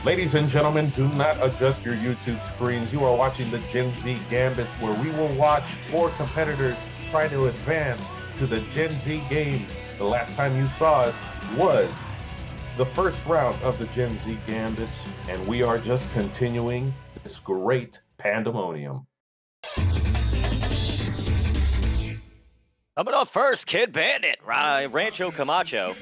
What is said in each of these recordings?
Ladies and gentlemen, do not adjust your YouTube screens. You are watching the Gen Z Gambits, where we will watch four competitors try to advance to the Gen Z games. The last time you saw us was the first round of the Gen Z Gambits, and we are just continuing this great pandemonium. Coming up first, Kid Bandit, Rancho Camacho.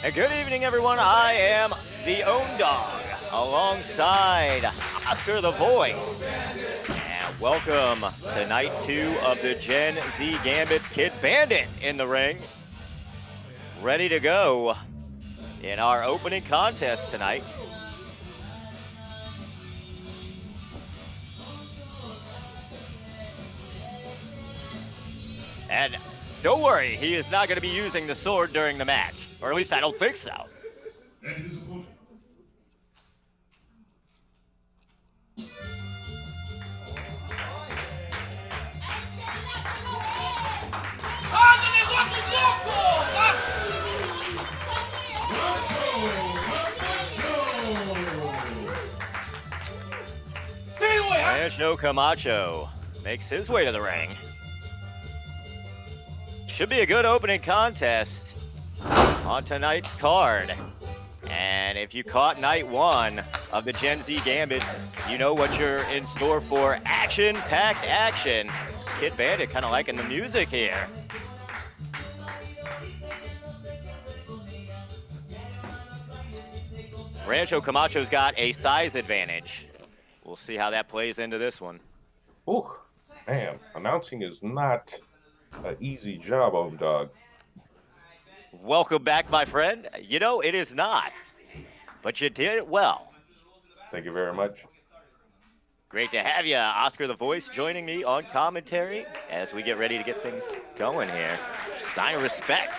And good evening, everyone. I am the Own Dog, alongside Oscar the Voice. And welcome to night 2 of the Gen Z Gambit. Kid Bandit in the ring, ready to go in our opening contest tonight. And don't worry, he is not going to be using the sword during the match. Or at least I don't think so. And his opponent. Rancho Camacho makes his way to the ring. Should be a good opening contest on tonight's card. And if you caught night 1 of the Gen Z Gambit, you know what you're in store for. Action-packed action. Kid Bandit kind of liking the music here. Rancho Camacho's got a size advantage. We'll see how that plays into this one. Oh, man, announcing is not an easy job, Own Dog. Welcome back, my friend. You know, it is not, but you did it well. Thank you very much. Great to have you, Oscar the Voice, joining me on commentary as we get ready to get things going here. Sign of respect.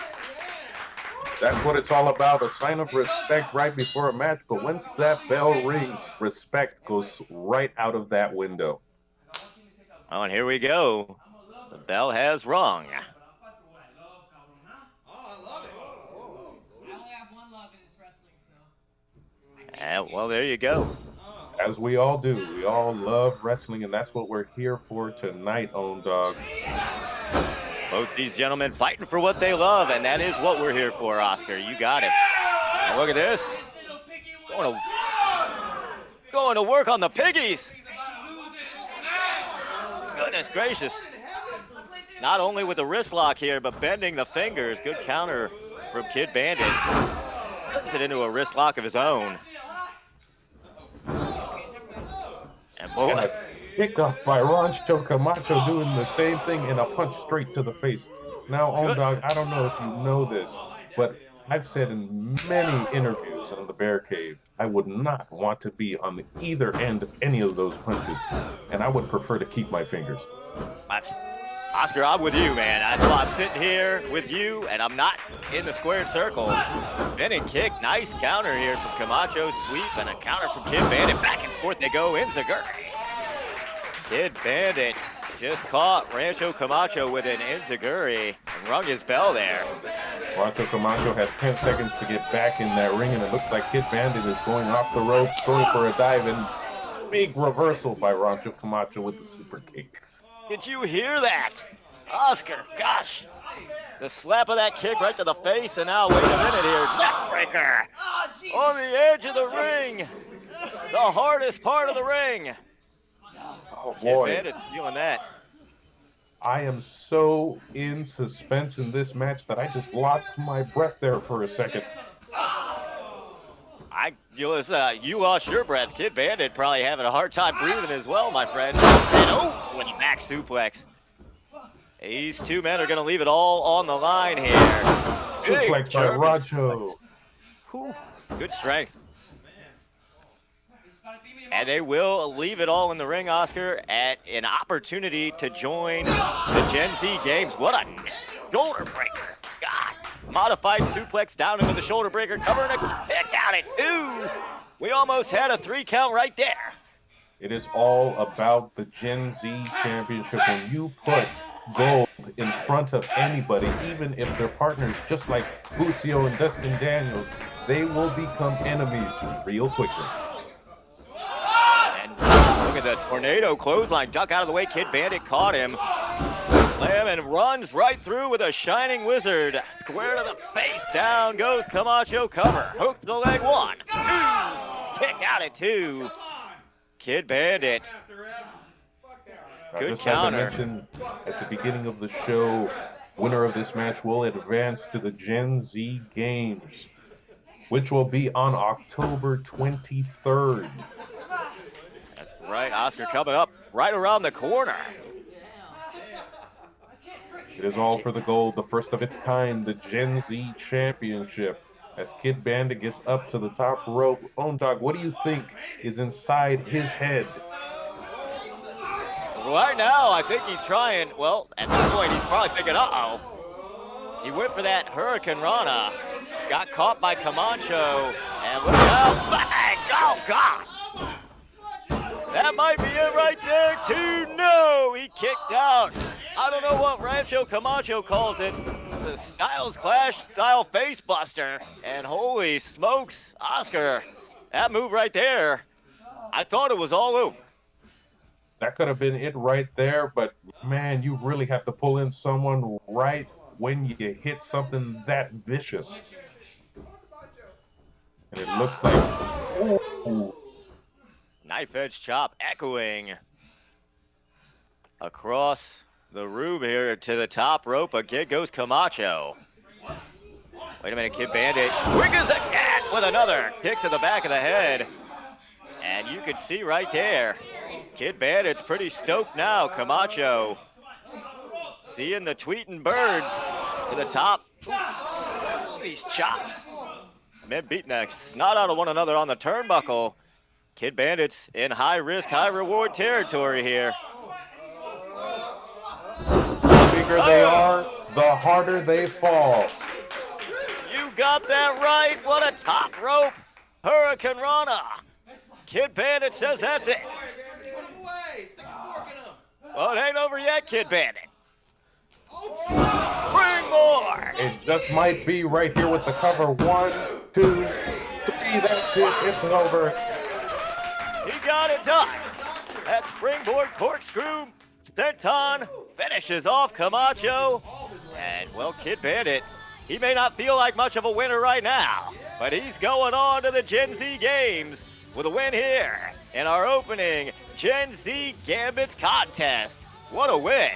That's what it's all about, a sign of respect right before a match. But once that bell rings, respect goes right out of that window. Oh, and here we go. The bell has rung. Well, there you go. As we all do. We all love wrestling, and that's what we're here for tonight, Own Dog. Both these gentlemen fighting for what they love, and that is what we're here for, Oscar. You got it. And look at this. Going to work on the piggies. Goodness gracious. Not only with the wrist lock here, but bending the fingers. Good counter from Kid Bandit. Turns it into a wrist lock of his own. And boy. Kick off by Rancho Camacho doing the same thing and a punch straight to the face. Now, Own Dog, I don't know if you know this, but I've said in many interviews on the Bear Cave, I would not want to be on either end of any of those punches, and I would prefer to keep my fingers. Oscar, I'm with you, man. That's why I'm sitting here with you, and I'm not in the squared circle. Bending kick, nice counter here from Camacho, sweep, and a counter from Kid Bandit. Back and forth they go in Zaguri. Kid Bandit just caught Rancho Camacho with an enziguri and rung his bell there. Rancho Camacho has 10 seconds to get back in that ring, and it looks like Kid Bandit is going off the ropes, going for a dive, and big reversal by Rancho Camacho with the super kick. Did you hear that? Oscar, gosh. The slap of that kick right to the face, and now, wait a minute here, neckbreaker on the edge of the ring. The hardest part of the ring. Oh, boy. Kid Bandit feeling that. I am so in suspense in this match that I just lost my breath there for a second. You lost your breath. Kid Bandit probably having a hard time breathing as well, my friend. And with a back suplex. These two men are going to leave it all on the line here. Suplex by Rancho. Good strength. And they will leave it all in the ring, Oscar, at an opportunity to join the Gen Z Games. What a shoulder breaker. God. Modified suplex down into the shoulder breaker, covering a kick out at 2. We almost had a 3 count right there. It is all about the Gen Z Championship. When you put gold in front of anybody, even if they're partners, just like Lucio and Dustin Daniels, they will become enemies real quickly. And look at the tornado clothesline, duck out of the way. Kid Bandit caught him. Slam and runs right through with a shining wizard. Square to the face. Down goes Camacho, cover. Hook the leg 1, 2. Kick out at 2. Kid Bandit. Good just counter. As I mentioned at the beginning of the show, winner of this match will advance to the Gen Z Games, which will be on October 23rd. That's right, Oscar coming up right around the corner. It is all for the gold, the first of its kind, the Gen Z Championship. As Kid Bandit gets up to the top rope, Dog, what do you think is inside his head? Right now, I think he's trying, well, at this point, he's probably thinking, uh-oh. He went for that Hurricane Rana, got caught by Camacho, and look out, bang, oh, God. That might be it right there, too. No, he kicked out. I don't know what Rancho Camacho calls it. It's a Styles Clash style face buster. And holy smokes, Oscar, that move right there, I thought it was all over. That could have been it right there, but man, you really have to pull in someone right when you hit something that vicious. And it looks like, ooh. Knife edge chop echoing across the room here to the top rope. Again goes Camacho. Wait a minute, Kid Bandit. Quick as a cat with another kick to the back of the head. And you can see right there, Kid Bandit's pretty stoked now. Camacho seeing the tweeting birds to the top. Ooh, these chops. Men beating the snot out of one another on the turnbuckle. Kid Bandits in high risk, high reward territory here. The bigger they are, the harder they fall. You got that right. What a top rope Hurricane Rana. Kid Bandit says that's it. Well, it ain't over yet, Kid Bandit. Bring more. It just might be right here with the cover. 1, 2, 3. That's it. It's over. He got it done. That springboard corkscrew senton finishes off Camacho. And, well, Kid Bandit, he may not feel like much of a winner right now, but he's going on to the Gen Z Games with a win here in our opening Gen Z Gambits contest. What a win.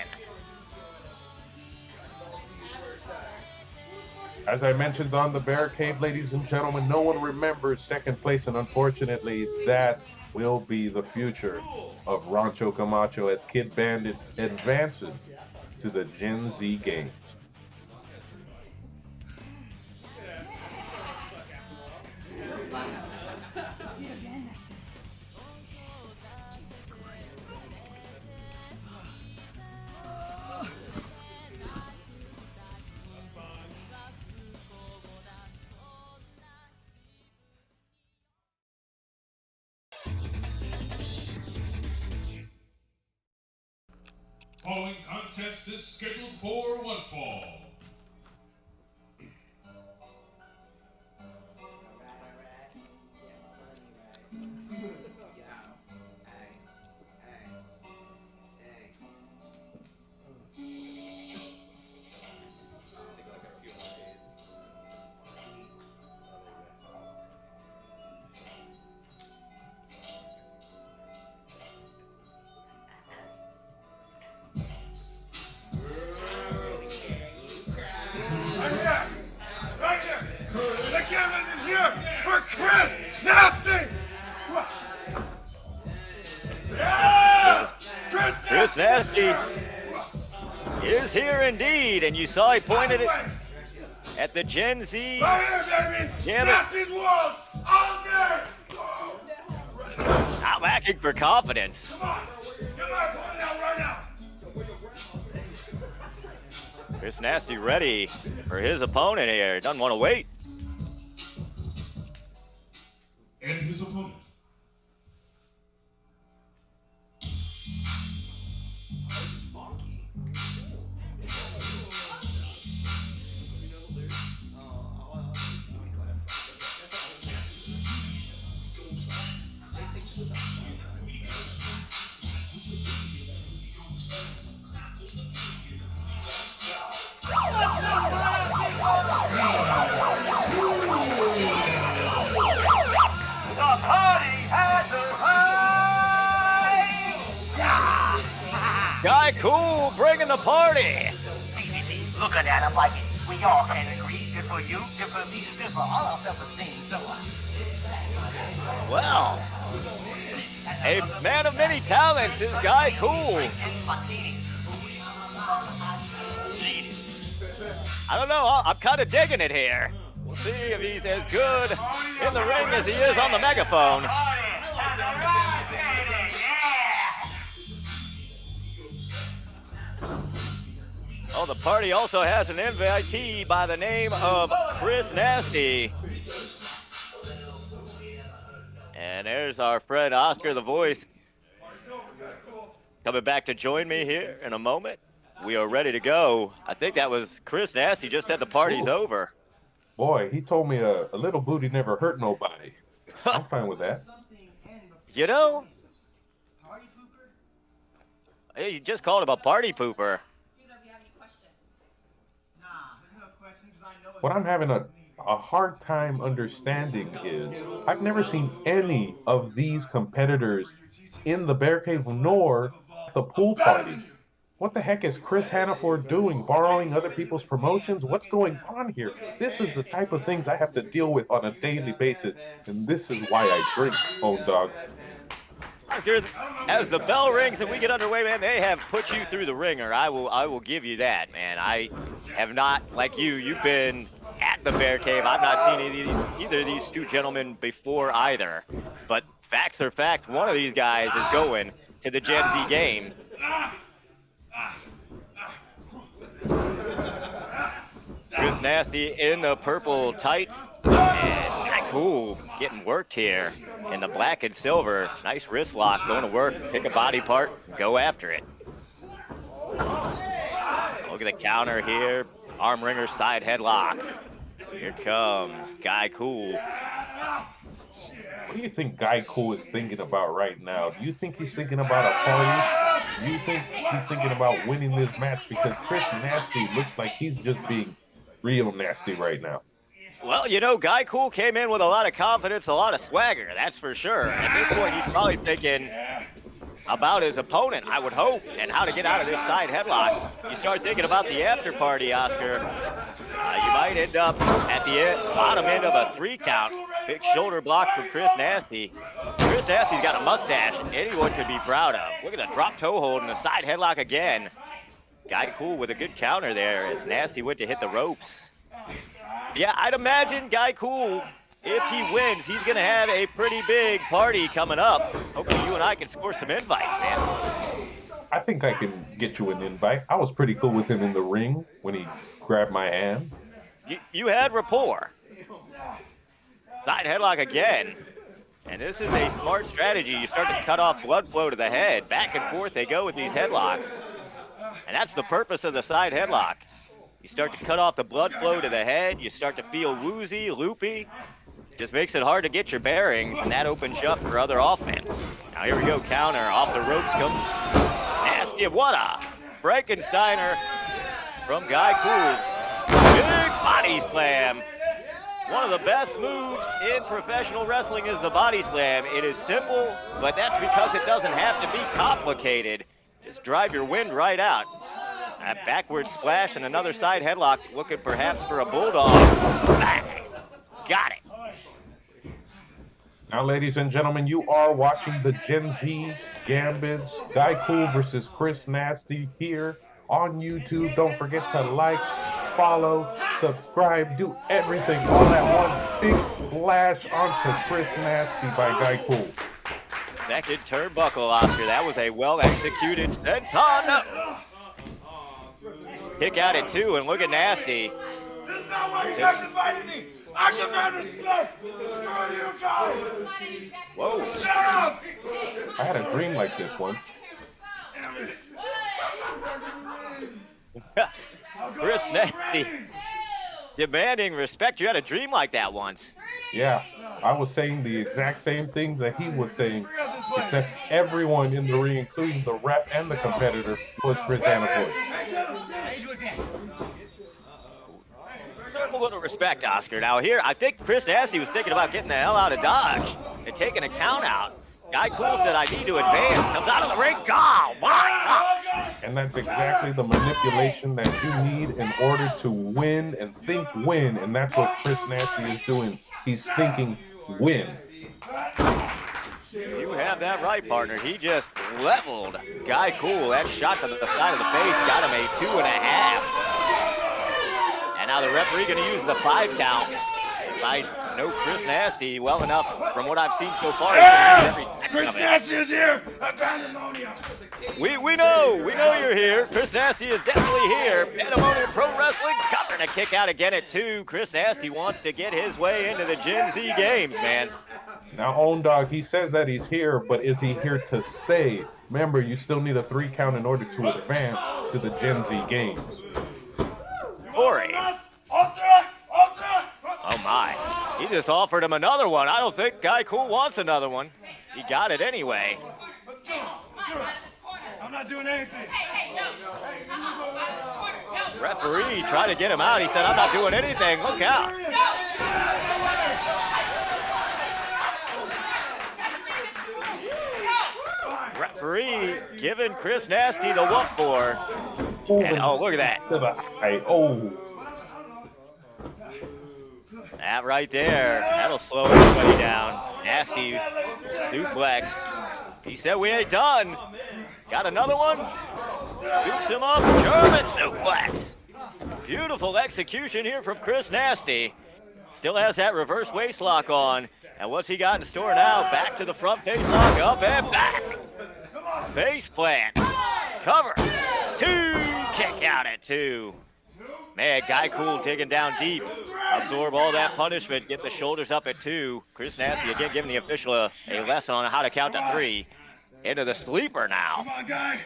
As I mentioned on the barricade, ladies and gentlemen, no one remembers second place, and unfortunately, that will be the future of Rancho Camacho as Kid Bandit advances to the Gen Z Games. Following contest is scheduled for one fall. Chris Nasty is here indeed, and you saw he pointed it at the Gen Z. How attacking for confidence. Chris Nasty ready for his opponent here. Doesn't want to wait. And his opponent. Guy Cool bringing the party. Looking at him like it, we all can agree. Good for you, good for me, good for all our self-esteem. So, Well, a man of many talents is Guy Cool. I don't know, I'm kind of digging it here. We'll see if he's as good in the ring as he is on the megaphone. Oh, the party also has an invitee by the name of Chris Nasty. And there's our friend Oscar the Voice coming back to join me here in a moment. We are ready to go. I think that was Chris Nasty just said the party's over. Boy, he told me a little booty never hurt nobody. I'm fine with that. You know, he just called him a party pooper. What I'm having a hard time understanding is I've never seen any of these competitors in the Bear Cave nor the pool party. What the heck is Chris Hannaford doing? Borrowing other people's promotions? What's going on here? This is the type of things I have to deal with on a daily basis, and this is why I drink, Bone Dog. As the bell rings and we get underway, man, they have put you through the ringer. I will give you that, man. I have not, like you've been at the Bear Cave. I've not seen either of these two gentlemen before either. But facts are fact, one of these guys is going to the Gen Z Games. Chris Nasty in the purple tights, and Guy Cool getting worked here in the black and silver. Nice wrist lock, going to work, pick a body part, go after it. Look at the counter here, arm wringer side headlock. Here comes Guy Cool. What do you think Guy Cool is thinking about right now? Do you think he's thinking about a party? Do you think he's thinking about winning this match? Because Chris Nasty looks like he's just being real nasty right now. Well, you know, Guy Cool came in with a lot of confidence, a lot of swagger, that's for sure. At this point, he's probably thinking about his opponent, I would hope, and how to get out of this side headlock. You start thinking about the after party, Oscar. You might end up at the bottom end of a 3 count. Big shoulder block from Chris Nasty. Chris Nasty's got a mustache anyone could be proud of. Look at the drop toe hold and the side headlock again. Guy Cool with a good counter there as Nasty went to hit the ropes. Yeah, I'd imagine Guy Cool, if he wins, he's going to have a pretty big party coming up. Hopefully you and I can score some invites, man. I think I can get you an invite. I was pretty cool with him in the ring when he grabbed my hand. You had rapport. Side headlock again. And this is a smart strategy. You start to cut off blood flow to the head. Back and forth they go with these headlocks. And that's the purpose of the side headlock. You start to cut off the blood flow to the head. You start to feel woozy, loopy. Just makes it hard to get your bearings, and that opens you up for other offense. Now here we go, counter. Off the ropes comes Nasty. What a Frankensteiner from Guy Cool. Big body slam. One of the best moves in professional wrestling is the body slam. It is simple, but that's because it doesn't have to be complicated. Just drive your wind right out. A backward splash and another side headlock, looking perhaps for a bulldog. Bang! Got it. Now, ladies and gentlemen, you are watching the Gen Z Gambits, Guy Cool versus Chris Nasty here on YouTube. Don't forget to like, follow, subscribe, do everything all at once. Big splash onto Chris Nasty by Guy Cool. Second turnbuckle, Oscar. That was a well-executed senton. Kick out at 2, and look at Nasty. This is not why you guys invited me. I demand respect for you guys. Whoa. Shut up. I had a dream like this once. Chris Nasty demanding respect. You had a dream like that once. Yeah, I was saying the exact same things that he was saying, except everyone in the ring, including the ref and the competitor, was Chris Hannaford. A little respect, Oscar. Now here, I think Chris Nasty was thinking about getting the hell out of Dodge and taking a count out. Guy Cool said, I need to advance. Comes out of the ring. Oh, my God. And that's exactly the manipulation that you need in order to win and think win. And that's what Chris Nasty is doing. He's thinking win. You have that right, partner. He just leveled Guy Cool. That shot to the side of the face got him a 2.5. And now the referee going to use the 5 count. I know Chris Nasty well enough from what I've seen so far. Chris Nasty is here at Pandemonium. We know you're here. Chris Nasty is definitely here. Pandemonium Pro Wrestling covering a kick out again at 2. Chris Nasty wants to get his way into the Gen Z games, man. Now, Own Dog, he says that he's here, but is he here to stay? Remember, you still need a 3 count in order to advance to the Gen Z games. Corey. Oh my, he just offered him another one. I don't think Guy Cool wants another one. He got it anyway. I'm not doing anything. Referee tried to get him out. He said, I'm not doing anything. Look out. Referee giving Chris Nasty the whoop for. And, oh, look at that. Oh. That right there, that'll slow everybody down. Nasty suplex. He said we ain't done. Got another one. Scoops him up. German suplex. Beautiful execution here from Chris Nasty. Still has that reverse waist lock on. And what's he got in store now? Back to the front face lock, up and back. Face plant. Cover. 2. Kick out at 2. Man, Guy Cool digging down deep. Absorb all that punishment. Get the shoulders up at 2. Chris Nasty again giving the official a lesson on how to count to 3. Into the sleeper now. Come on, guy.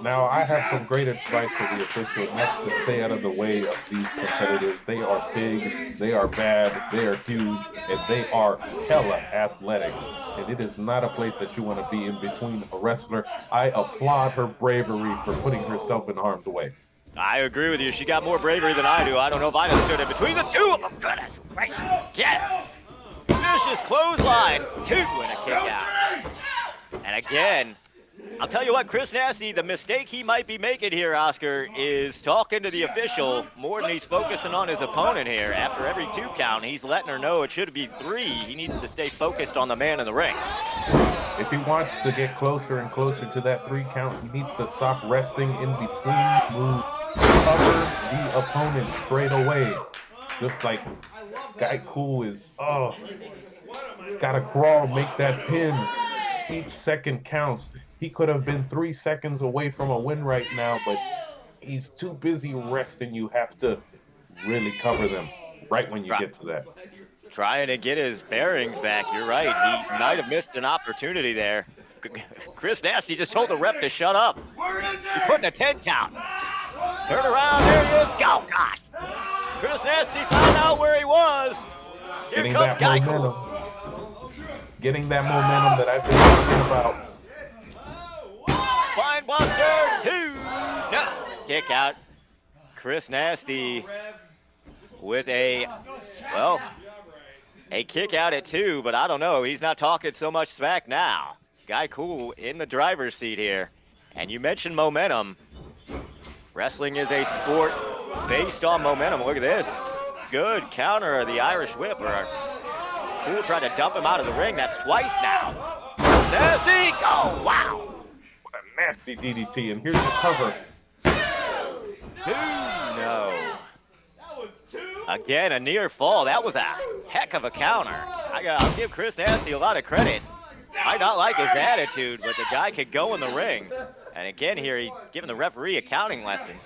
Now, I have some great advice for the official, and that's to stay out of the way of these competitors. They are big, they are bad, they are huge, and they are hella athletic. And it is not a place that you want to be in between a wrestler. I applaud her bravery for putting herself in harm's way. I agree with you. She got more bravery than I do. I don't know if I'd have stood in between the two of them. Goodness gracious. Get it. Vicious clothesline. 2 and a kick out. And again, I'll tell you what, Chris Nasty, the mistake he might be making here, Oscar, is talking to the official more than he's focusing on his opponent here. After every 2 count, he's letting her know it should be 3. He needs to stay focused on the man in the ring. If he wants to get closer and closer to that 3 count, he needs to stop resting in between moves. Cover the opponent straight away. Just like Guy Cool is, he's got to crawl, make that pin. Each second counts. He could have been 3 seconds away from a win right now, but he's too busy resting. You have to really cover them right when you get to that. Trying to get his bearings back. You're right. He might have missed an opportunity there. Chris Nasty just told the rep to shut up. He's putting a 10 count. Turn around. There he is. Go, gosh. Chris Nasty found out where he was. Here Getting comes that Guy momentum. Cool. Getting that momentum that I've been talking about. Fine buster. 2. No. Kick out. Chris Nasty with a kick out at 2, but I don't know. He's not talking so much smack now. Guy Cool in the driver's seat here. And you mentioned momentum. Wrestling is a sport based on momentum. Look at this. Good counter of the Irish whip. Cool tried to dump him out of the ring. That's twice now. Nasty. Oh, wow. What a nasty DDT. And here's the cover. 2. No. Again, a near fall. That was a heck of a counter. I'll give Chris Nasty a lot of credit. Might not like his attitude, but the guy could go in the ring. And again here, he's giving the referee a counting lesson.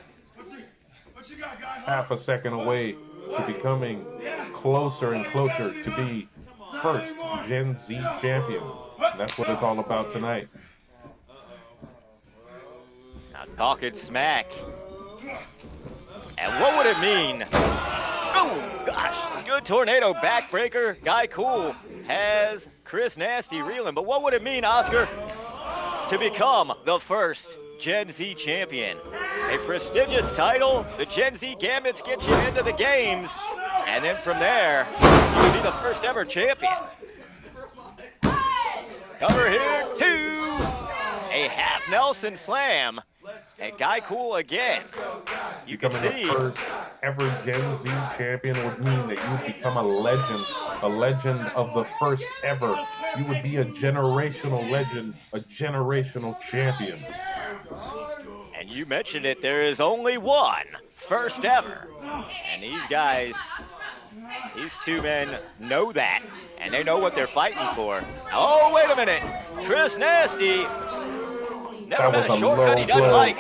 What you got, guy? Half a second away to becoming closer and closer to be first Gen Z champion. That's what it's all about tonight. Now talking smack. And what would it mean? Oh, gosh. Good tornado backbreaker. Guy Cool has Chris Nasty reeling. But what would it mean, Oscar, to become the first Gen Z champion? A prestigious title. The Gen Z Gambits get you into the games. And then from there, you would be the first ever champion. Cover here, 2. A half Nelson slam. And Guy Cool again. You can Becoming see. the first ever Gen Z champion would mean that you would become a legend of the first ever. You would be a generational legend, a generational champion. And you mentioned it, there is only one first ever. And these guys, these two men know that. And they know what they're fighting for. Oh, wait a minute. Chris Nasty. Never That been was a a shortcut he low doesn't blow. like.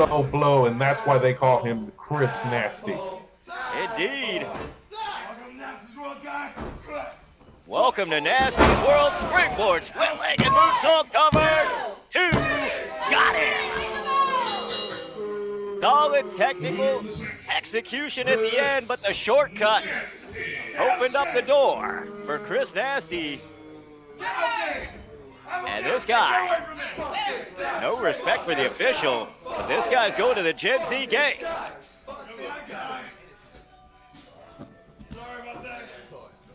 Low blow, and that's why they call him Chris Nasty. Indeed. Welcome, Nasty's World, guy. Welcome to Nasty's World. Springboard, split leg, and moonsault cover. 2. Got it. Solid technical execution at the end, but the shortcut opened up the door for Chris Nasty. And this guy, no respect for the official, but this guy's going to the Gen Z Games. Sorry about that.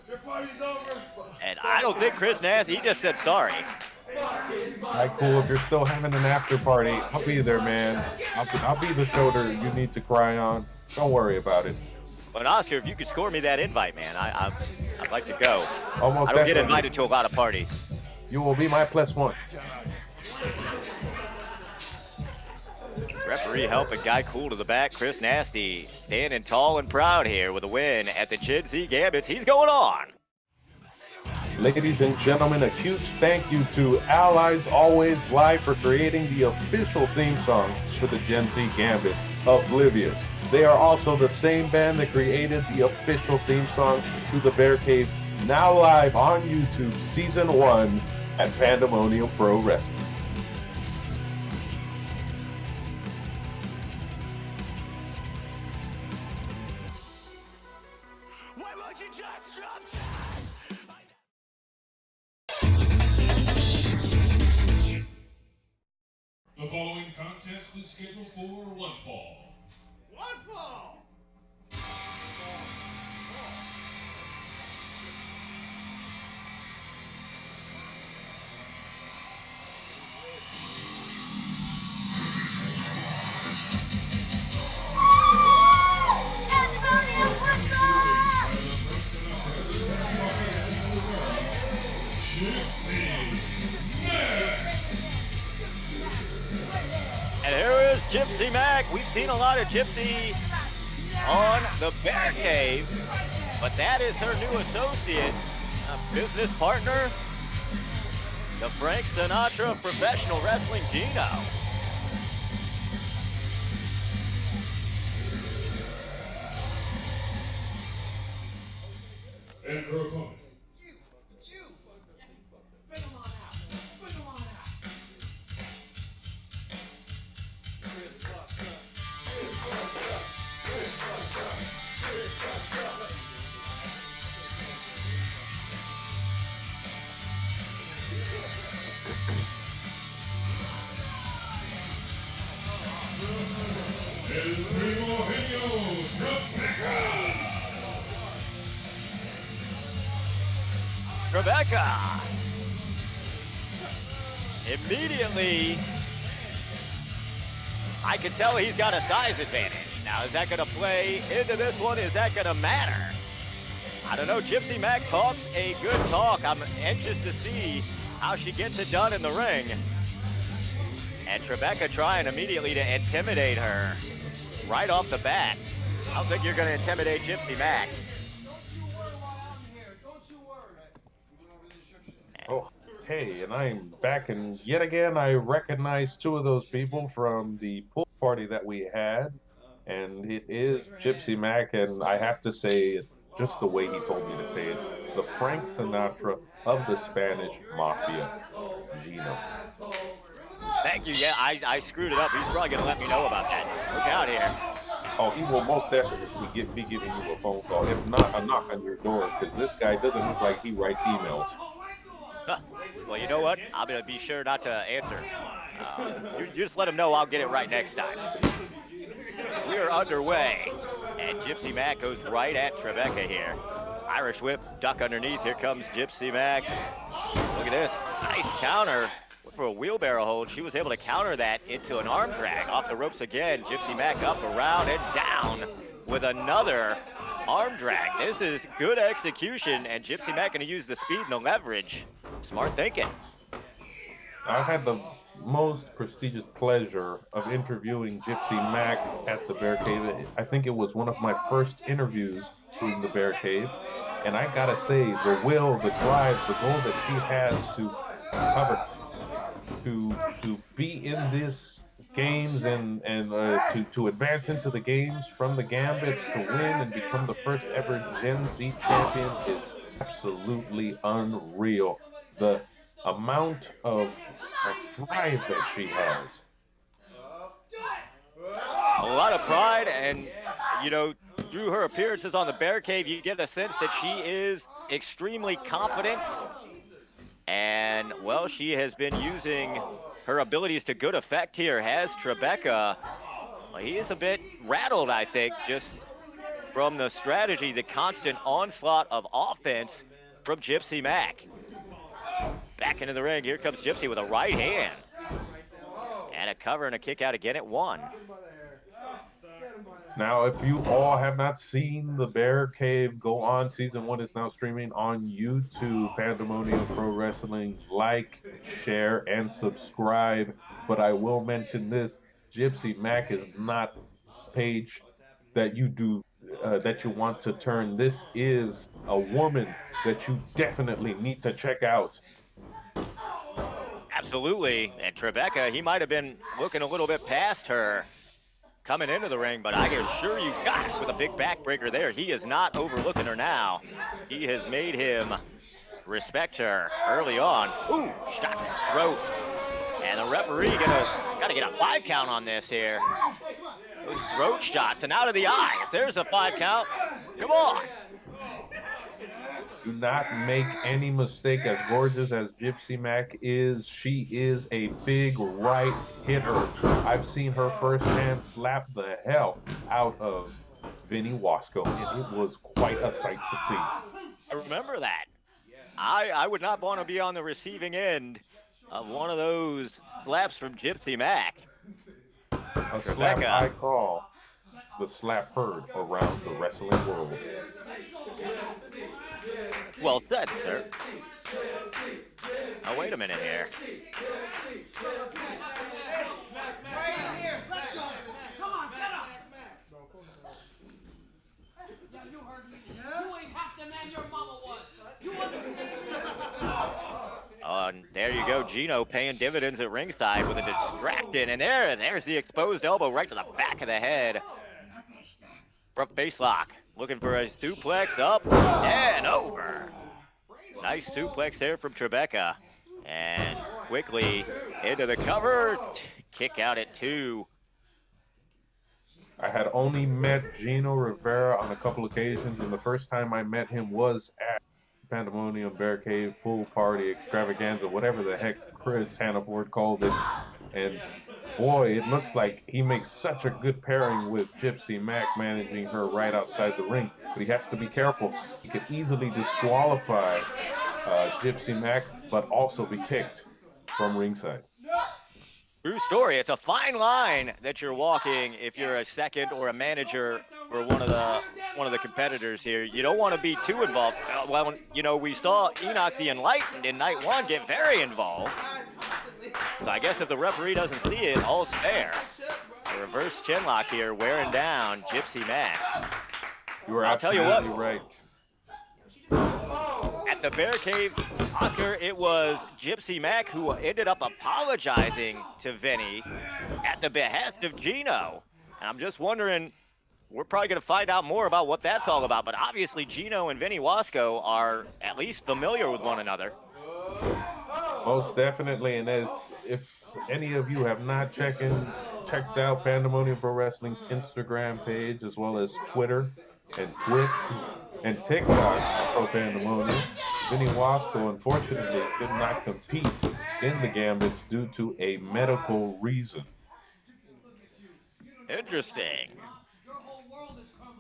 Your party's over. And I don't think Chris Nasty, he just said sorry. Alright, cool. If you're still having an after party, I'll be there, man. I'll be the shoulder you need to cry on. Don't worry about it. But Oscar, if you could score me that invite, man, I'd like to go. Almost I don't get definitely. invited to a lot of parties. You will be my +1. Referee helping Guy Cool to the back. Chris Nasty standing tall and proud here with a win at the Gen Z Gambits. He's going on. Ladies and gentlemen, a huge thank you to Allies Always Live for creating the official theme song for the Gen Z Gambits, Oblivious. They are also the same band that created the official theme song to the Bear Cave, now live on YouTube, Season 1 at Pandemonium Pro Wrestling. The following contest is scheduled for one fall. One fall. And here is Gypsy Mac. We've seen a lot of Gypsy on the Bear Cave, but that is her new associate, a business partner, the Frank Sinatra of professional wrestling, Gino. And her opponent. El Primogenio Rebecca. Immediately, I can tell he's got a size advantage. Now, is that going to play into this one? Is that going to matter? I don't know. Gypsy Mac talks a good talk. I'm anxious to see how she gets it done in the ring. And Rebecca trying immediately to intimidate her right off the bat. I don't think you're going to intimidate Gypsy Mac. Oh, hey, and I'm back, and yet again I recognize two of those people from the pool party that we had, and it is Gypsy Mac, and I have to say it just the way he told me to say it, the Frank Sinatra of the Spanish Mafia, Gino. Thank you. Yeah, I screwed it up. He's probably going to let me know about that. Look out here. Oh, he will most definitely be giving you a phone call, if not a knock on your door, because this guy doesn't look like he writes emails. Huh. Well, you know what? I'm going to be sure not to answer. You just let him know I'll get it right next time. We are underway, and Gypsy Mac goes right at Trebeka here. Irish whip, duck underneath. Here comes Gypsy Mac. Look at this. Nice counter. For a wheelbarrow hold, she was able to counter that into an arm drag. Off the ropes again. Gypsy Mac up, around, and down with another arm drag. This is good execution, and Gypsy Mac going to use the speed and the leverage. Smart thinking. I had the most prestigious pleasure of interviewing Gypsy Mac at the Bear Cave. I think it was one of my first interviews in the Bear Cave. And I gotta say, the will, the drive, the goal that she has to cover, to be in this games and to advance into the games from the Gambits to win and become the first ever Gen Z champion is absolutely unreal. The amount of drive that she has. A lot of pride, and you know, through her appearances on the Bear Cave, you get a sense that she is extremely confident. And well, she has been using her abilities to good effect here. Has Trebeka. Well, he is a bit rattled, I think, just from the strategy, the constant onslaught of offense from Gypsy Mac. Back into the ring. Here comes Gypsy with a right hand. And a cover and a kick out again at 1. Now, if you all have not seen the Bear Cave, go on. Season 1 is now streaming on YouTube. Pandemonium Pro Wrestling. Like, share, and subscribe. But I will mention this: Gypsy Mac is not a page that you do that you want to turn. This is a woman that you definitely need to check out. Absolutely. And Trebeka, he might have been looking a little bit past her coming into the ring, but I can assure you, gosh, with a big backbreaker there, he is not overlooking her now. He has made him respect her early on. Ooh, shot throat. And the referee got to get a 5 count on this here. Those throat shots and out of the eyes. There's a 5 count. Come on. Do not make any mistake. As gorgeous as Gypsy Mac is, she is a big right hitter. I've seen her firsthand slap the hell out of Vinny Wasco, and it was quite a sight to see. I remember that. I would not want to be on the receiving end of one of those slaps from Gypsy Mac. A slap I call the slap heard around the wrestling world. Well said, sir. Oh, wait a minute here. Come on, get up! Yeah, you heard me. You ain't half the man your mama was. You understand? Oh, and there you go, Gino paying dividends at ringside with a distraction, and there's the exposed elbow right to the back of the head. Front face lock, looking for a suplex up and over. Nice suplex there from Trebeka, and quickly into the cover, kick out at 2. I had only met Gino Rivera on a couple occasions, and the first time I met him was at Pandemonium Bear Cave Pool Party Extravaganza, whatever the heck Chris Hannaford called it. And boy, it looks like he makes such a good pairing with Gypsy Mac, managing her right outside the ring. But he has to be careful. He could easily disqualify Gypsy Mac, but also be kicked from ringside. True story. It's a fine line that you're walking if you're a second or a manager for one of the competitors here. You don't want to be too involved. Well, you know, we saw Enoch the Enlightened in night 1 get very involved. So I guess if the referee doesn't see it, all's fair. A reverse chinlock here, wearing down Gypsy Mac. You are I'll tell you absolutely what. right. At the bear cave. Oscar, it was Gypsy Mac who ended up apologizing to Vinny at the behest of Gino. And I'm just wondering, we're probably going to find out more about what that's all about. But obviously, Gino and Vinny Wasco are at least familiar with one another. Most definitely. And if any of you have not checked out Pandemonium Pro Wrestling's Instagram page, as well as Twitter and Twitch and TikTok Pro Pandemonium, Vinny Wasco unfortunately could not compete in the Gambits due to a medical reason. Interesting.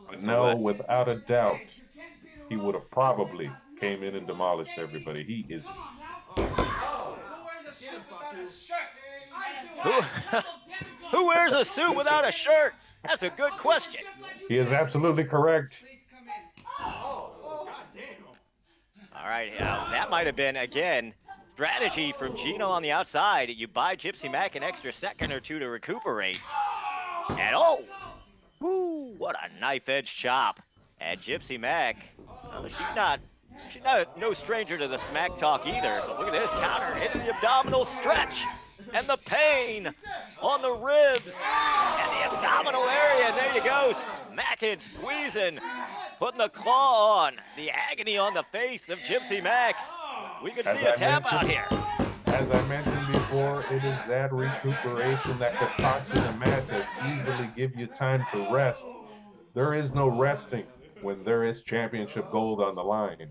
But no, without a doubt, he would have probably came in and demolished everybody. He is. Who wears a suit without a shirt? That's a good question. He is absolutely correct. All right, that might have been, again, strategy from Gino on the outside. You buy Gypsy Mac an extra second or two to recuperate. And woo, what a knife-edge chop. And Gypsy Mac, she's not no stranger to the smack talk either. But look at this counter, hitting the abdominal stretch. And the pain on the ribs and the abdominal area. There you go, smacking, squeezing, putting the claw on. The agony on the face of Gypsy Mac. We could see a tap out here. As I mentioned before, it is that recuperation that could toxin the match that easily give you time to rest. There is no resting when there is championship gold on the line.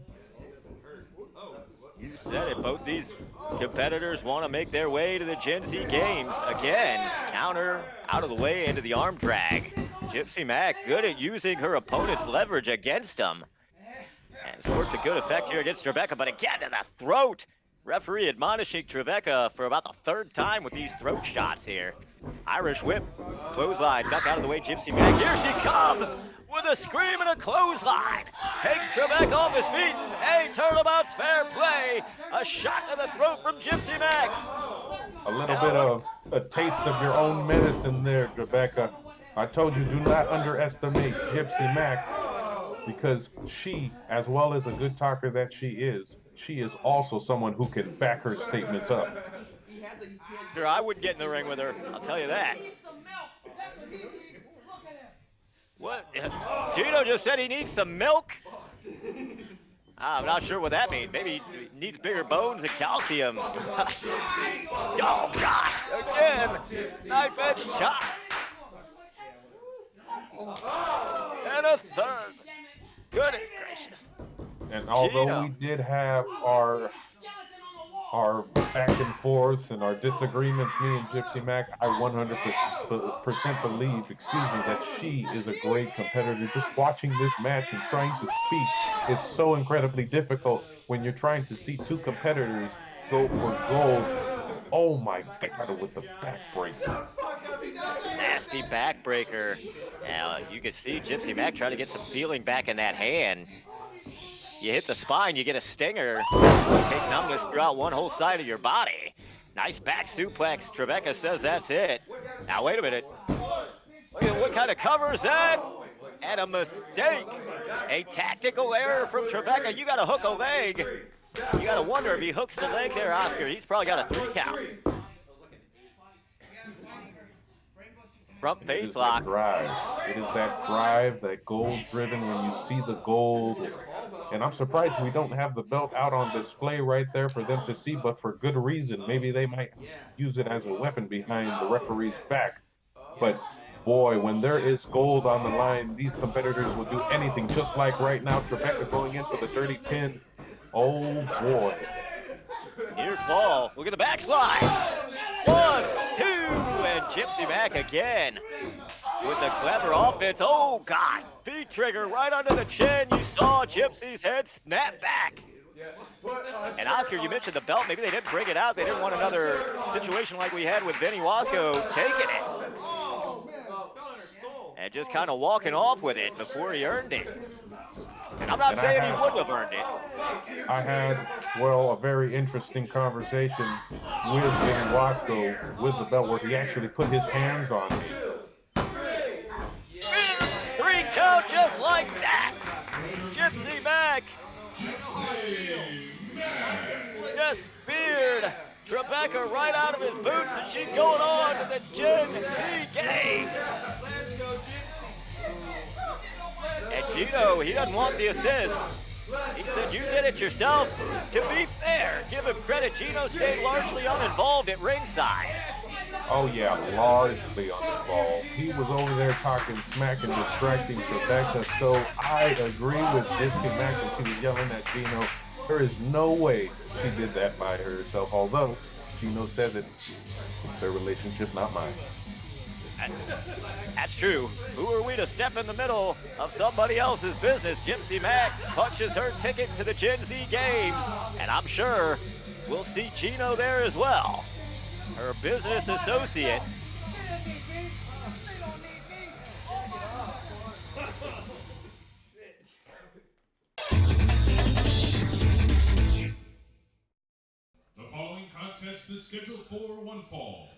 You said it. Both these competitors want to make their way to the Gen Z Games. Again, counter out of the way into the arm drag. Gypsy Mac good at using her opponent's leverage against him. And it's worked to good effect here against Trebeka, but again to the throat. Referee admonishing Trebeka for about the third time with these throat shots here. Irish whip, clothesline, duck out of the way, Gypsy Mac. Here she comes with a scream and a clothesline. Takes Trebek off his feet. Hey, turnabout's fair play. A shot to the throat from Gypsy Mac. A little bit of a taste of your own medicine there, Trebeka. I told you, do not underestimate Gypsy Mac, because she, as well as a good talker that she is also someone who can back her statements up. Sure, I wouldn't get in the ring with her, I'll tell you that. What? Gino just said he needs some milk? I'm not sure what that means. Maybe he needs bigger bones and calcium. Oh, God. Again. Knife-edge shot. And a third. Goodness gracious. And although Gino, we did have our back and forth and our disagreements, me and Gypsy Mac, I 100% believe, that she is a great competitor. Just watching this match and trying to speak is so incredibly difficult when you're trying to see two competitors go for gold. Oh my God, with the backbreaker. nasty backbreaker. Now, you can see Gypsy Mac trying to get some feeling back in that hand. You hit the spine, you get a stinger. You take numbness throughout one whole side of your body. Nice back suplex. Trebeka says that's it. Now, wait a minute. Look at what kind of cover is that? And a mistake. A tactical error from Trebeka. You got to hook a leg. You got to wonder if he hooks the leg there, Oscar. He's probably got a 3 count. Front face lock. It is that drive, that gold driven when you see the gold. And I'm surprised we don't have the belt out on display right there for them to see, but for good reason. Maybe they might use it as a weapon behind the referee's back. But boy, when there is gold on the line, these competitors will do anything, just like right now, Trebeka going in for the dirty pin. Oh boy. Here's ball. Look at the backslide. 1, 2, and Gypsy Mac again with the clever offense. Oh God, feet trigger right under the chin. You saw Gypsy's head snap back. And Oscar, you mentioned the belt. Maybe they didn't bring it out. They didn't want another situation like we had with Vinny Wasco taking it. And just kind of walking off with it before he earned it. And I'm not saying he wouldn't have earned it. I had, a very interesting conversation with Vinny Wasco with the belt where he actually put his hands on it. 3 count just like that. Gypsy Mac Just speared Trebecca right out of his boots, and she's going on to the Gen Z Games. And Gino, he doesn't want the assist. He said, you did it yourself. To be fair, give him credit, Gino stayed largely uninvolved at ringside. Oh yeah, largely uninvolved. He was over there talking smack and distracting Rebecca, so I agree with Disky Mac when she was yelling at Gino. There is no way she did that by herself, although Gino said that it's their relationship, not mine. That's true. Who are we to step in the middle of somebody else's business? Gypsy Mac punches her ticket to the Gen Z Games, and I'm sure we'll see Gino there as well. Her business associate. The following contest is scheduled for one fall.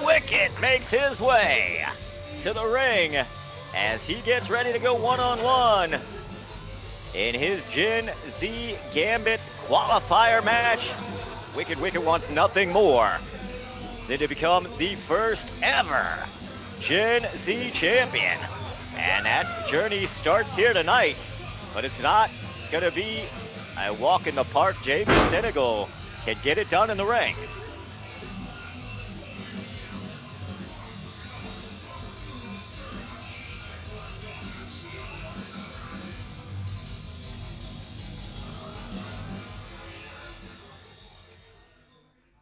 Wicked makes his way to the ring as he gets ready to go one-on-one in his Gen Z Gambit qualifier match. Wicked wants nothing more than to become the first ever Gen Z champion. And that journey starts here tonight, but it's not going to be a walk in the park. Jamie Senegal can get it done in the ring.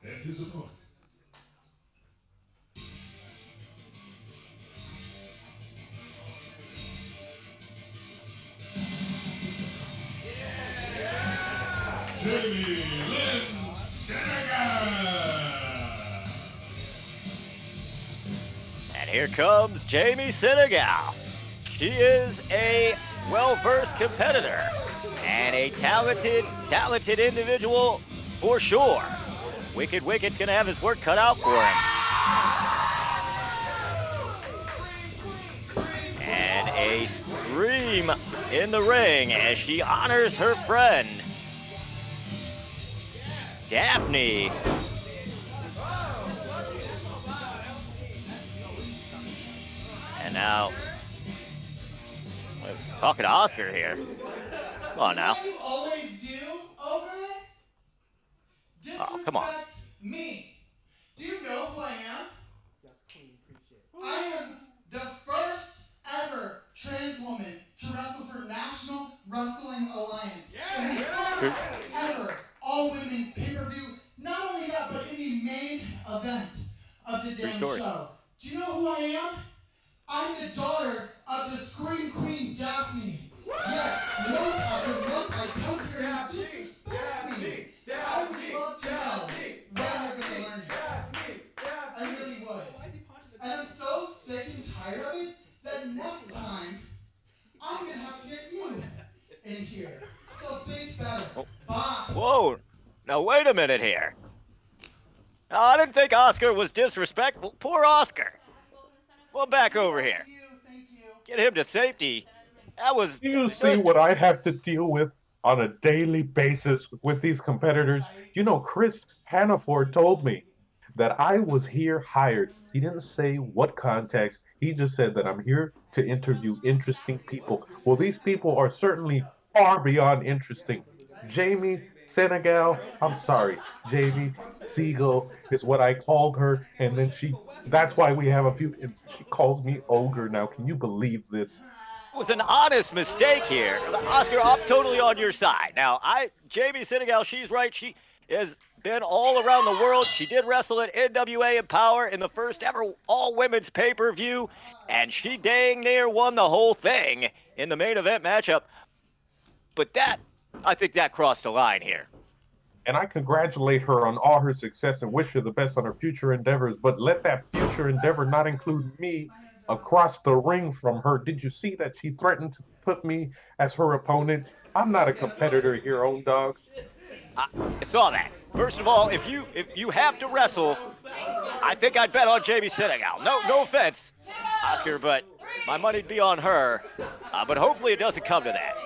And his opponent. Jamie Lynn Senegal. And here comes Jamie Senegal. She is a well-versed competitor and a talented individual for sure. Wicked's gonna have his work cut out for him. And a scream in the ring as she honors her friend, Daphne. And now, we're talking to Oscar here. Come on now. What you always do, Ogre? Oh, come on. Disrespect me. Do you know who I am? Yes, Queen, appreciate it. I am the first ever trans woman to wrestle for National Wrestling Alliance. And the first ever all-women's pay-per-view. Not only that, but in the main event of the damn show. Do you know who I am? I'm the daughter of the Scream Queen Daphne. Yet, month after month, I come here and disrespect me. I would love to know when you're going to learn it. I really would. And I'm so sick and tired of it that next time, I'm going to have to get you in here. So think better. Bye. Whoa, now wait a minute here. Now, I didn't think Oscar was disrespectful. Poor Oscar. Well, back over here. Thank you. Get him to safety. That was... Do you see what I have to deal with on a daily basis with these competitors? You know, Chris Hannaford told me that I was here hired. He didn't say what context. He just said that I'm here to interview interesting people. Well, these people are certainly far beyond interesting. Jamie Senegal, I'm sorry, Jamie Seagull is what I called her, and then that's why we have a few, and she calls me Ogre now. Can you believe this? It was an honest mistake here. Oscar, I'm totally on your side. Now, Jamie Senegal, she's right. She has been all around the world. She did wrestle at NWA Empower in the first ever all-women's pay-per-view, and she dang near won the whole thing in the main event matchup. But that I think that crossed the line here. And I congratulate her on all her success and wish her the best on her future endeavors. But let that future endeavor not include me across the ring from her. Did you see that she threatened to put me as her opponent? I'm not a competitor here, own dog. I saw that. First of all, if you have to wrestle, I think I'd bet on Jamie Senegal. No offense, Oscar, but my money'd be on her. But hopefully it doesn't come to that.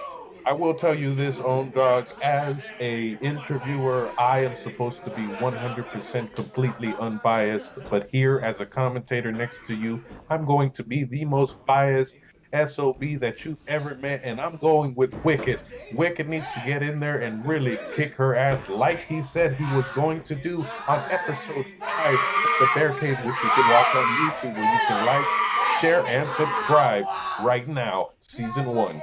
I will tell you this, own dog, as a interviewer, I am supposed to be 100% completely unbiased, but here as a commentator next to you, I'm going to be the most biased SOB that you've ever met, and I'm going with Wicked. Wicked needs to get in there and really kick her ass like he said he was going to do on episode 5 of the Bear Cave, which you can watch on YouTube, where you can like, share, and subscribe right now, season 1.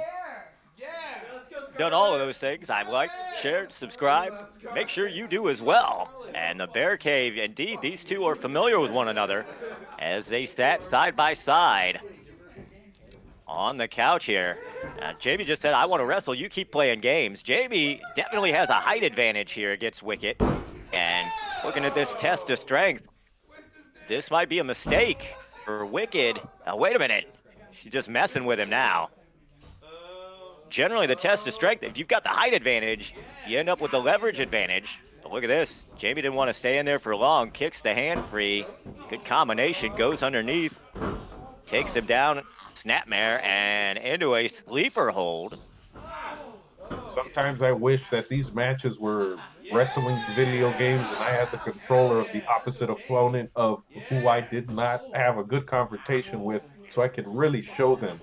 Done all of those things. I've liked, shared, subscribed. Make sure you do as well. And the Bear Cave, indeed, these two are familiar with one another as they sat side by side on the couch here. Jamie just said, I want to wrestle. You keep playing games. Jamie definitely has a height advantage here against Wicked. And looking at this test of strength, this might be a mistake for Wicked. Wait a minute. She's just messing with him now. Generally, the test of strength, if you've got the height advantage, you end up with the leverage advantage. But look at this. Jamie didn't want to stay in there for long. Kicks the hand free. Good combination. Goes underneath. Takes him down. Snapmare and into a sleeper hold. Sometimes I wish that these matches were wrestling video games and I had the controller of the opposite opponent of who I did not have a good confrontation with, so I could really show them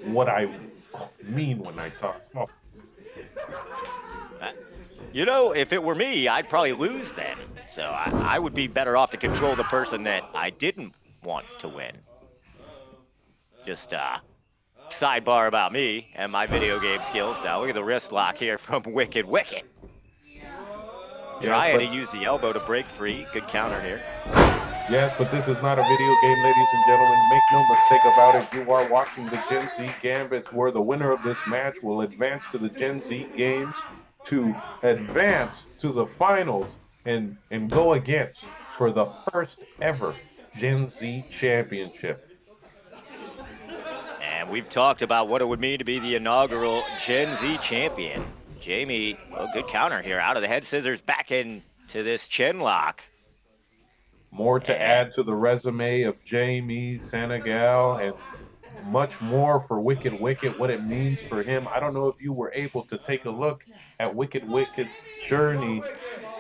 what I mean when I talk. Oh. You know, if it were me, I'd probably lose then. So I would be better off to control the person that I didn't want to win. Just sidebar about me and my video game skills. Now look at the wrist lock here from Wicked. Trying to use the elbow to break free. Good counter here. Yes, but this is not a video game, ladies and gentlemen. Make no mistake about it. You are watching the Gen Z Gambits, where the winner of this match will advance to the Gen Z Games to advance to the finals and go against for the first ever Gen Z Championship. And we've talked about what it would mean to be the inaugural Gen Z champion. Jamie, good counter here. Out of the head scissors, back into this chin lock. More to add to the resume of Jamie Senegal, and much more for Wicked, what it means for him. I don't know if you were able to take a look at Wicked's journey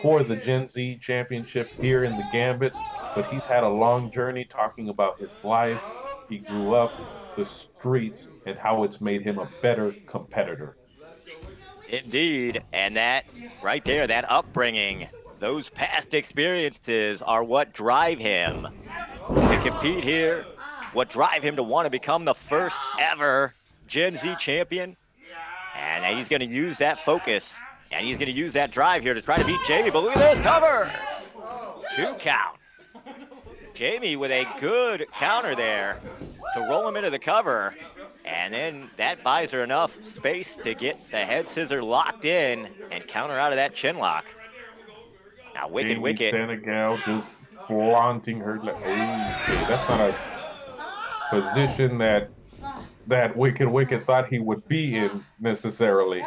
for the Gen Z Championship here in the Gambits, but he's had a long journey talking about his life. He grew up, the streets, and how it's made him a better competitor. Indeed, and that right there, that upbringing, those past experiences are what drive him to compete here, what drive him to want to become the first ever Gen Z champion. And he's going to use that focus, and he's going to use that drive here to try to beat Jamie. But look at this cover. 2 count. Jamie with a good counter there to roll him into the cover. And then that buys her enough space to get the head scissor locked in and counter out of that chin lock. Now Wicked. Senegal just flaunting her. Okay, that's not a position that Wicked thought he would be in necessarily.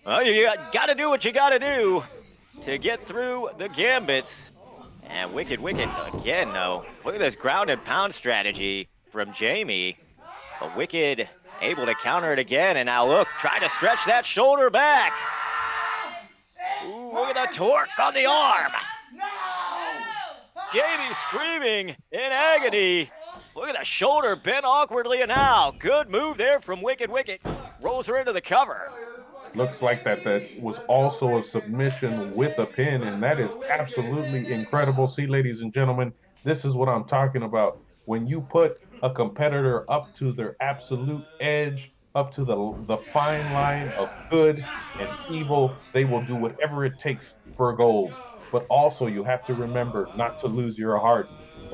Well, you got to do what you got to do to get through the Gambits. And Wicked again, though. Look at this ground and pound strategy from Jamie. But Wicked able to counter it again. And now look, try to stretch that shoulder back. Ooh, look at the torque on the arm. Jamie screaming in agony. Look at the shoulder bent awkwardly now. Good move there from Wicked. Rolls her into the cover. Looks like that was also a submission with a pin, and that is absolutely incredible. See, ladies and gentlemen, this is what I'm talking about. When you put a competitor up to their absolute edge, up to the fine line of good and evil, they will do whatever it takes for gold. But also, you have to remember not to lose your heart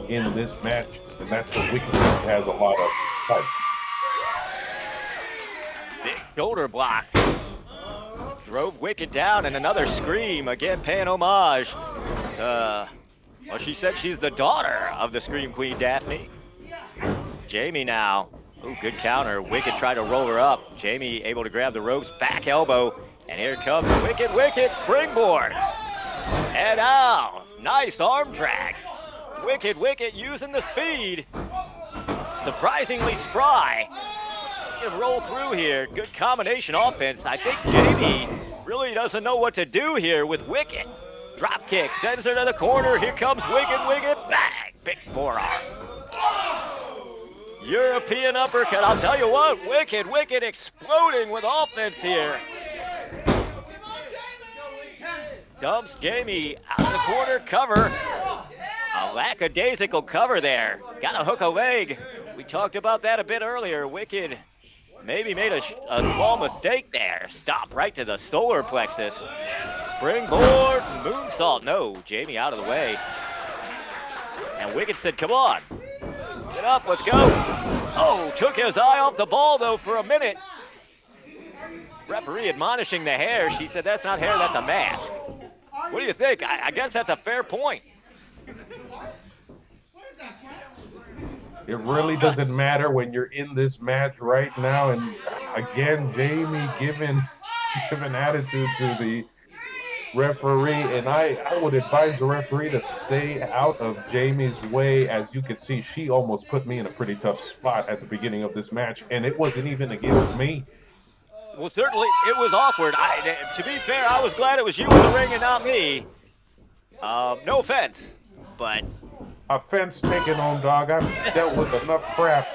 in this match, and that's what Wicked has a lot of heart. shoulder block. Drove Wicked down, and another scream, again paying homage to, well, she said she's the daughter of the Scream Queen, Daphne. Jamie now. Ooh, good counter. Wicked tried to roll her up. Jamie able to grab the ropes, back elbow, and here comes Wicked springboard. And out. Nice arm drag. Wicked using the speed. Surprisingly spry. Can roll through here. Good combination offense. I think Jamie really doesn't know what to do here with Wicked. Drop kick, sends her to the corner. Here comes Wicked, bang! Big forearm. European uppercut. I'll tell you what, Wicked exploding with offense here. Dumps Jamie out of the corner, cover. A lackadaisical cover there. Gotta hook a leg. We talked about that a bit earlier. Wicked maybe made a small mistake there. Stop right to the solar plexus. Springboard, moonsault. No, Jamie out of the way. And Wicked said, come on. Get up, let's go. Oh, took his eye off the ball, though, for a minute. Referee admonishing the hair. She said, that's not hair, that's a mask. What do you think? I guess that's a fair point. It really doesn't matter when you're in this match right now. And again, Jamie giving attitude to the referee. And I would advise the referee to stay out of Jamie's way. As you can see, she almost put me in a pretty tough spot at the beginning of this match. And it wasn't even against me. Well, certainly it was awkward. To be fair, I was glad it was you in the ring and not me. No offense, but... Offense taken on, dog. I've dealt with enough crap.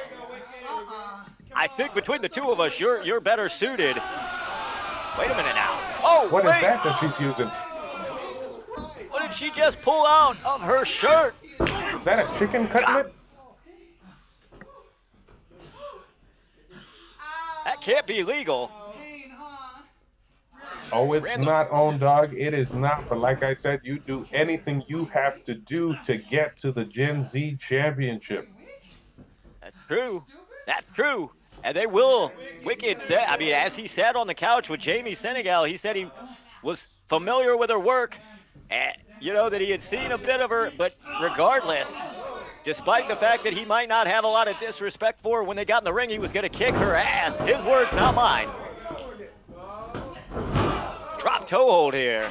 I think between the two of us, you're better suited. Wait a minute now. Oh, What wait. is that she's using? What did she just pull out of her shirt? Is that a chicken cutlet? That can't be legal. Oh, it's not on, dog. It is not. But like I said, you do anything you have to do to get to the Gen Z Championship. That's true. That's true. And they will. Wicked said, I mean, as he sat on the couch with Jamie Senegal, he said he was familiar with her work. And, you know, that he had seen a bit of her. But regardless, despite the fact that he might not have a lot of disrespect for her when they got in the ring, he was going to kick her ass. His words, not mine. Drop toe hold here.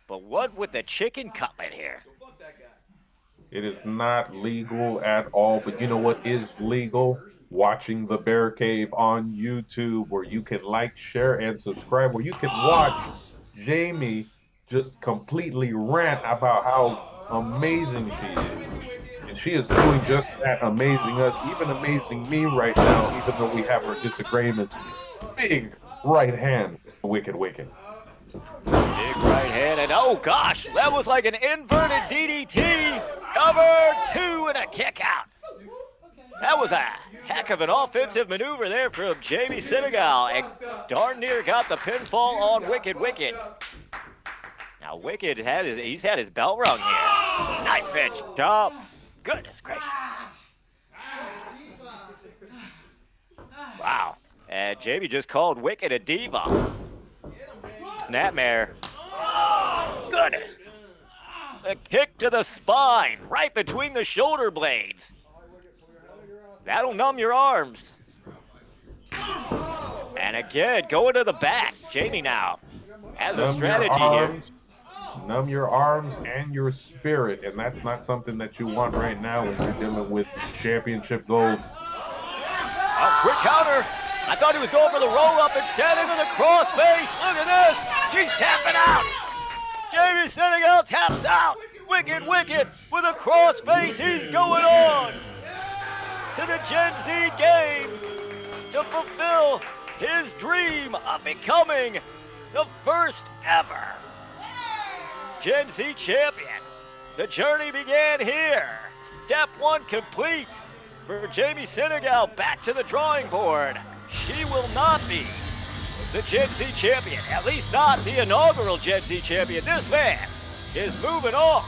But what with the chicken cutlet here? It is not legal at all. But you know what is legal? Watching the Bear Cave on YouTube, where you can like, share, and subscribe, where you can watch Jamie just completely rant about how amazing she is. And she is doing just that, amazing us, even amazing me right now, even though we have our disagreements. Big right hand, Wicked. Big right hand, and oh gosh, that was like an inverted DDT. Cover two and a kick out. That was a heck of an offensive maneuver there from Jamie Senegal, and darn near got the pinfall on Wicked. Now Wicked he's had his bell rung here. Knife edge chop. Goodness gracious. Wow. And Jamie just called Wicked a diva. Snapmare. Goodness. A kick to the spine, right between the shoulder blades. That'll numb your arms. And again, going to the back. Jamie now has a strategy here. Numb your arms and your spirit, and that's not something that you want right now when you're dealing with championship gold. A quick counter. I thought he was going for the roll-up instead into the crossface. Look at this. She's tapping out. Jamie Senegal taps out. Wicked with a crossface. He's going on to the Gen Z Games to fulfill his dream of becoming the first ever Gen Z champion. The journey began here. Step one complete for Jamie Senegal. Back to the drawing board. She will not be the Gen Z champion, at least not the inaugural Gen Z champion. This man is moving on.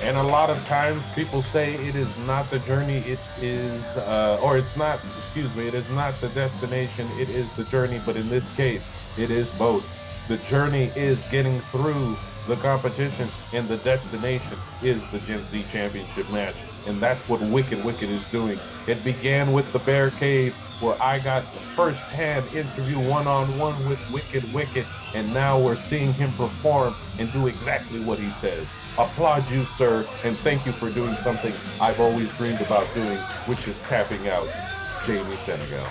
And a lot of times people say it is not the journey, it is, or it's not, excuse me, it is not the destination, it is the journey. But in this case, it is both. The journey is getting through the competition, and the destination is the Gen Z Championship match. And that's what Wicked is doing. It began with the Bear Cave, where I got first-hand interview one-on-one with Wicked, and now we're seeing him perform and do exactly what he says. Applaud you, sir, and thank you for doing something I've always dreamed about doing, which is tapping out Jamie Senegal.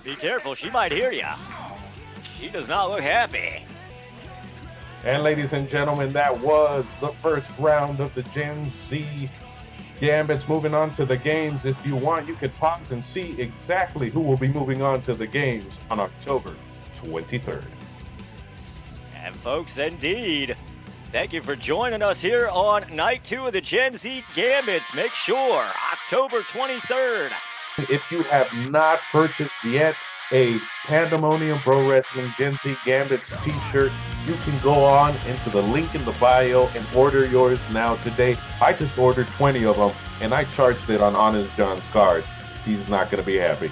Be careful, she might hear ya. She does not look happy. And ladies and gentlemen, that was the first round of the Gen Z Gambits. Moving on to the games. If you want, you can pause and see exactly who will be moving on to the games on October 23rd. And folks, indeed, thank you for joining us here on night 2 of the Gen Z Gambits. Make sure, October 23rd. If you have not purchased yet a Pandemonium Pro Wrestling Gen Z Gambits t-shirt, you can go on into the link in the bio and order yours now today. I just ordered 20 of them, and I charged it on Honest John's card. He's not going to be happy.